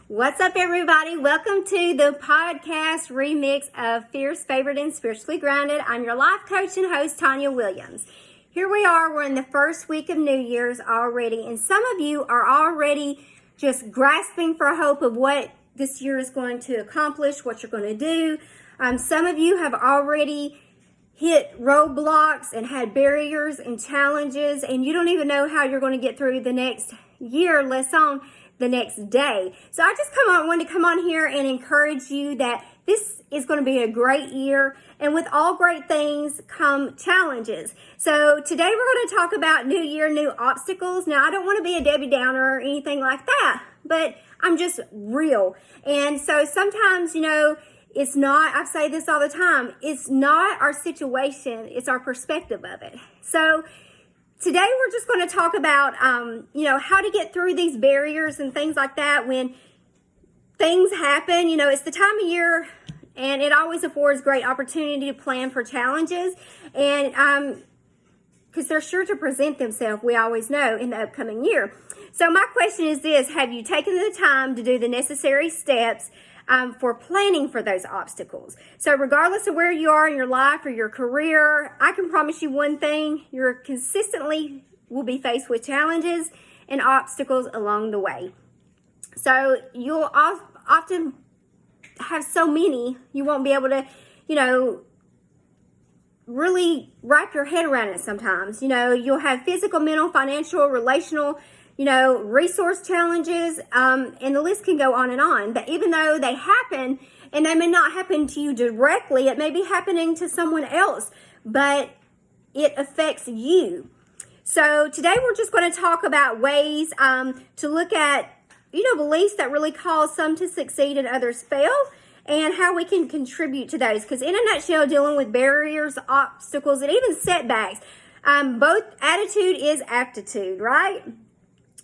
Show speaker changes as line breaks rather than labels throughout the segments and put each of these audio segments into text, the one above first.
What's up, everybody? Welcome to the podcast remix of Fierce, Favored, and Spiritually Grounded. I'm your life coach and host, Tanya Williams. Here we are. We're in the first week of New Year's already, and some of you are already just grasping for hope of what this year is going to accomplish, what you're going to do. Some of you have already hit roadblocks and had barriers and challenges, and you don't even know how you're going to get through the next year, let alone the next day. So I just wanted to come on here and encourage you that this is going to be a great year, and with all great things come challenges. So today we're going to talk about New Year, new obstacles. Now, I don't want to be a Debbie Downer or anything like that, but I'm just real. And so sometimes, it's not, I say this all the time, it's not our situation, it's our perspective of it. So today we're just going to talk about, how to get through these barriers and things like that when things happen. It's the time of year, and it always affords great opportunity to plan for challenges, and because they're sure to present themselves, we always know, in the upcoming year. So my question is this: have you taken the time to do the necessary steps for planning for those obstacles? So regardless of where you are in your life or your career, I can promise you one thing: you're consistently will be faced with challenges and obstacles along the way. So you'll often have so many, you won't be able to, really wrap your head around it sometimes. You'll have physical, mental, financial, relational, resource challenges, and the list can go on and on. But even though they happen, and they may not happen to you directly, it may be happening to someone else, but it affects you. So today we're just going to talk about ways to look at, beliefs that really cause some to succeed and others fail, and how we can contribute to those. Because in a nutshell, dealing with barriers, obstacles, and even setbacks, both attitude is aptitude, right?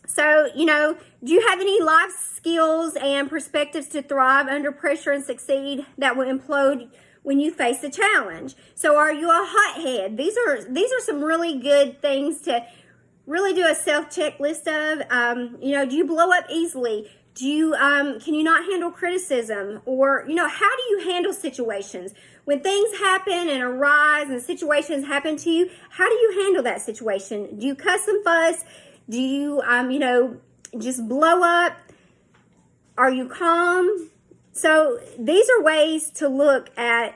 So, do you have any life skills and perspectives to thrive under pressure and succeed that will implode when you face a challenge? So are you a hothead? These are some really good things to really do a self-check list of. Do you blow up easily? Do you can you not handle criticism? Or, how do you handle situations? When things happen and arise and situations happen to you, how do you handle that situation? Do you cuss and fuss? Do you, just blow up? Are you calm? So these are ways to look at,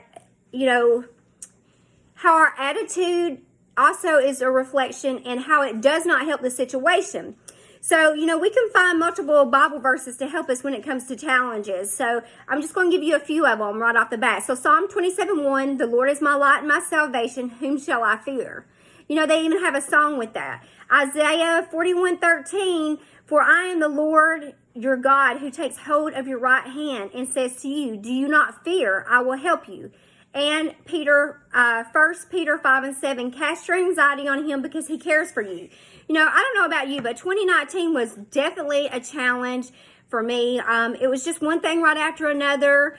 how our attitude also is a reflection and how it does not help the situation. So, we can find multiple Bible verses to help us when it comes to challenges. So I'm just going to give you a few of them right off the bat. So Psalm 27:1, the Lord is my light and my salvation, whom shall I fear? They even have a song with that. Isaiah 41:13, for I am the Lord your God who takes hold of your right hand and says to you, do you not fear? I will help you. And 1 Peter 5:7, cast your anxiety on him because he cares for you. I don't know about you, but 2019 was definitely a challenge for me. It was just one thing right after another.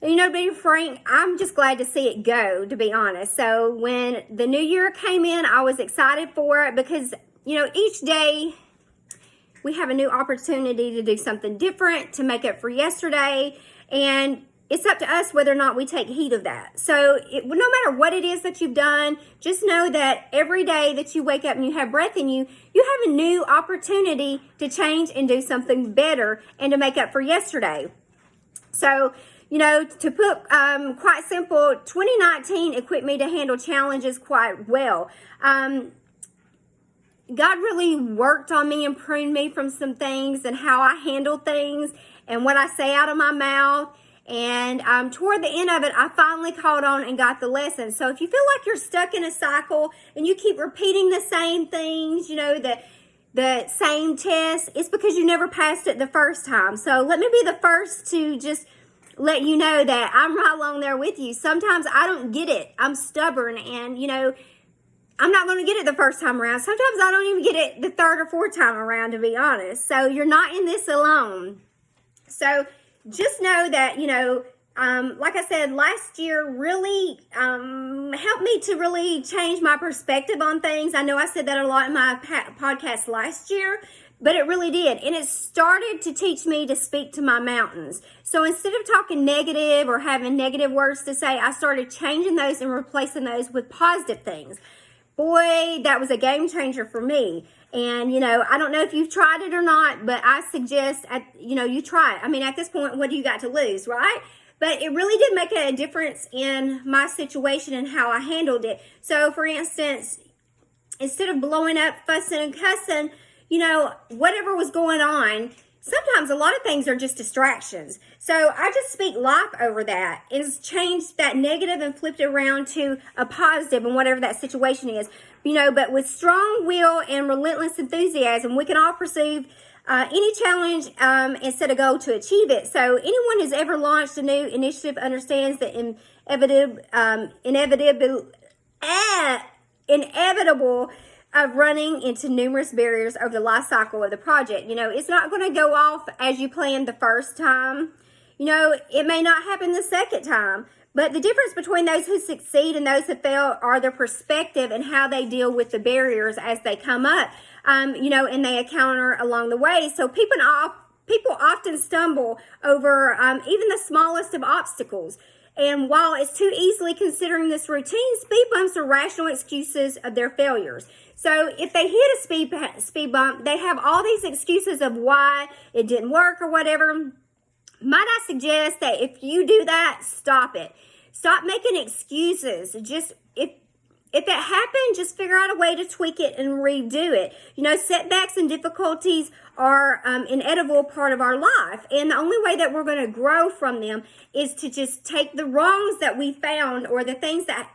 To be frank, I'm just glad to see it go, to be honest. So when the new year came in, I was excited for it because, each day we have a new opportunity to do something different, to make up for yesterday. And it's up to us whether or not we take heed of that. So no matter what it is that you've done, just know that every day that you wake up and you have breath in you, you have a new opportunity to change and do something better and to make up for yesterday. So, to put quite simple, 2019 equipped me to handle challenges quite well. God really worked on me and pruned me from some things and how I handle things and what I say out of my mouth. And toward the end of it, I finally caught on and got the lesson. So if you feel like you're stuck in a cycle and you keep repeating the same things, the same tests, it's because you never passed it the first time. So let me be the first to just let you know that I'm right along there with you. Sometimes I don't get it. I'm stubborn, and, I'm not going to get it the first time around. Sometimes I don't even get it the third or fourth time around, to be honest. So you're not in this alone. So just know that, like I said, last year really helped me to really change my perspective on things. I know I said that a lot in my podcast last year, But it really did. And it started to teach me to speak to my mountains. So instead of talking negative or having negative words to say, I started changing those and replacing those with positive things. Boy, that was a game changer for me. And, I don't know if you've tried it or not, but I suggest, you try it. I mean, at this point, what do you got to lose, right? But it really did make a difference in my situation and how I handled it. So, for instance, instead of blowing up, fussing, and cussing, whatever was going on, sometimes a lot of things are just distractions. So I just speak life over that and changed that negative and flipped it around to a positive in whatever that situation is. But with strong will and relentless enthusiasm, we can all pursue any challenge and set a goal to achieve it. So anyone who's ever launched a new initiative understands the inevitable of running into numerous barriers over the life cycle of the project. It's not going to go off as you planned the first time. It may not happen the second time. But the difference between those who succeed and those who fail are their perspective and how they deal with the barriers as they come up, and they encounter along the way. So people often stumble over even the smallest of obstacles. And while it's too easily considering this routine, speed bumps are rational excuses of their failures. So if they hit a speed bump, they have all these excuses of why it didn't work or whatever. Might I suggest that if you do that, stop it. Stop making excuses. Just if it happened, just figure out a way to tweak it and redo it. Setbacks and difficulties are an inevitable part of our life. And the only way that we're going to grow from them is to just take the wrongs that we found or the things that,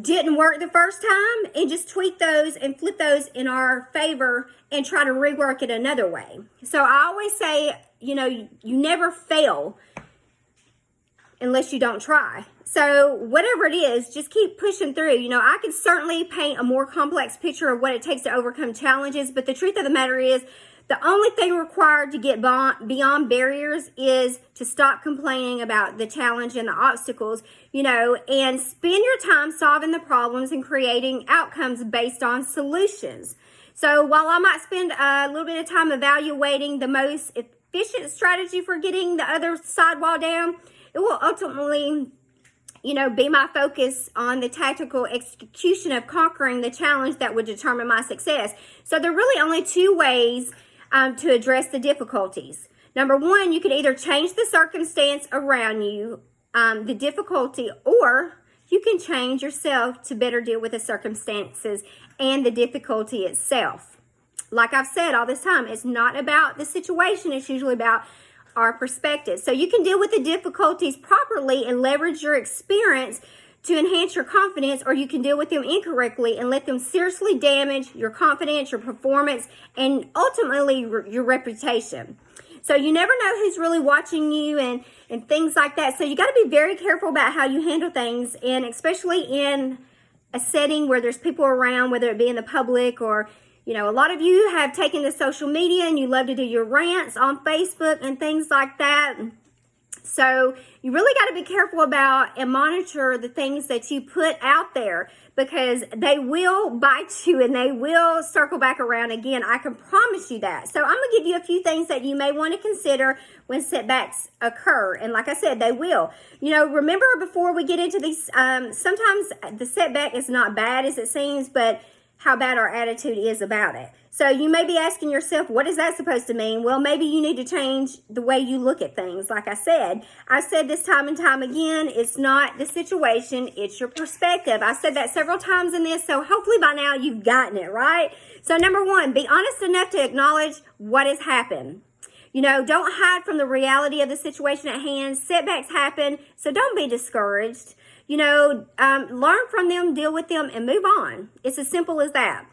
didn't work the first time and just tweak those and flip those in our favor and try to rework it another way. So I always say, you never fail unless you don't try. So whatever it is, just keep pushing through. I could certainly paint a more complex picture of what it takes to overcome challenges, but the truth of the matter is the only thing required to get beyond barriers is to stop complaining about the challenge and the obstacles, and spend your time solving the problems and creating outcomes based on solutions. So while I might spend a little bit of time evaluating the most efficient strategy for getting the other sidewall down, it will ultimately be my focus on the tactical execution of conquering the challenge that would determine my success. So there are really only two ways to address the difficulties. Number one, you can either change the circumstance around you, the difficulty, or you can change yourself to better deal with the circumstances and the difficulty itself. Like I've said all this time, it's not about the situation, it's usually about our perspective. So you can deal with the difficulties properly and leverage your experience to enhance your confidence, or you can deal with them incorrectly and let them seriously damage your confidence, your performance, and ultimately your reputation. So you never know who's really watching you and things like that. So you got to be very careful about how you handle things, and especially in a setting where there's people around, whether it be in the public or a lot of you have taken to social media and you love to do your rants on Facebook and things like that. So you really got to be careful about and monitor the things that you put out there, because they will bite you and they will circle back around again. I can promise you that. So I'm going to give you a few things that you may want to consider when setbacks occur. And like I said, they will. Remember, before we get into these, sometimes the setback is not bad as it seems, but how bad our attitude is about it. So you may be asking yourself, what is that supposed to mean? Well, maybe you need to change the way you look at things. Like I've said this time and time again, it's not the situation, it's your perspective. I said that several times in this, so hopefully by now you've gotten it, right? So number one, be honest enough to acknowledge what has happened. Don't hide from the reality of the situation at hand. Setbacks happen, so don't be discouraged. Learn from them, deal with them, and move on. It's as simple as that.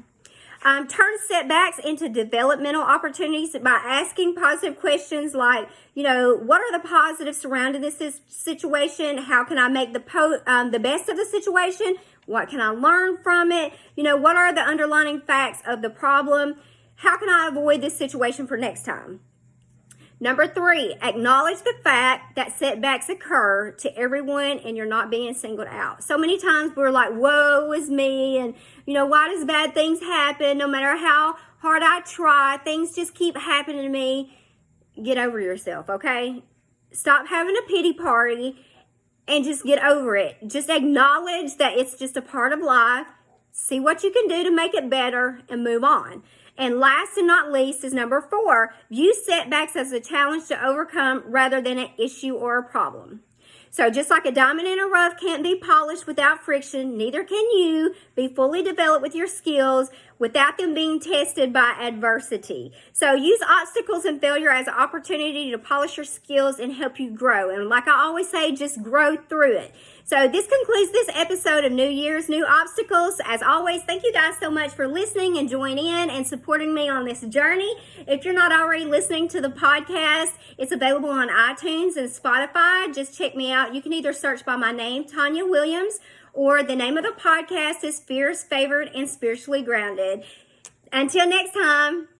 Turn setbacks into developmental opportunities by asking positive questions like, what are the positives surrounding this situation? How can I make the best of the situation? What can I learn from it? What are the underlying facts of the problem? How can I avoid this situation for next time? Number 3, acknowledge the fact that setbacks occur to everyone and you're not being singled out. So many times we're like, woe is me, and why does bad things happen? No matter how hard I try, things just keep happening to me. Get over yourself, okay? Stop having a pity party and just get over it. Just acknowledge that it's just a part of life. See what you can do to make it better and move on. And last and not least is number 4. View setbacks as a challenge to overcome rather than an issue or a problem. So just like a diamond in a rough can't be polished without friction, neither can you be fully developed with your skills without them being tested by adversity. So use obstacles and failure as an opportunity to polish your skills and help you grow. And like I always say, just grow through it. So this concludes this episode of New Year's New Obstacles. As always, thank you guys so much for listening and joining in and supporting me on this journey. If you're not already listening to the podcast, it's available on iTunes and Spotify. Just check me out. You can either search by my name, Tanya Williams, or the name of the podcast is Fierce, Favored, and Spiritually Grounded. Until next time.